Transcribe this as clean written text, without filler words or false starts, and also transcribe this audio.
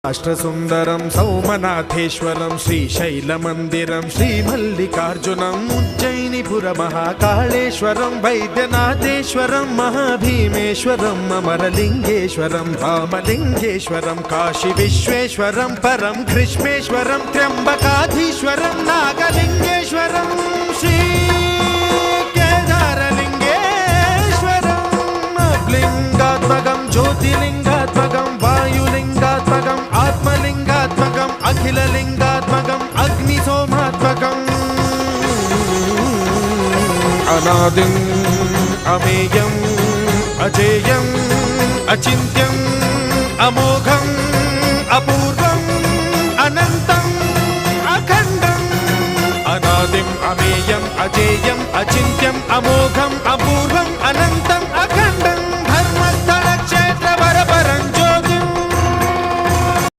అష్టసుందరం సౌమనాథేశ్వరం శ్రీశైలమందిరం శ్రీమల్లికార్జునం ఉజ్జయినిపుర మహాకాళేశ్వరం వైద్యనాథేశ్వరం మహాభీమేశ్వరం అమరలింగేశ్వరం రామలింగేశ్వరం కాశీ విశ్వేశ్వరం పరం కృష్ణేశ్వరం త్ర్యంబకాధీశ్వరం నాగలింగేశ్వరం శ్రీ కేదారలింగేశ్వరం లింగాత్మకం జ్యోతిలింగాత్మకం వాయులింగాత్మకం ఆత్మలింగాత్మకం అఖిలలింగాత్మకం అగ్నిసోమాత్మకం అనాదిం అమేయం అజేయం అచింత్యం అమోఘం అపూర్వం అనంతం అఖండం అనాదిం అమేయం అజేయం అచింత్యం అమోఘం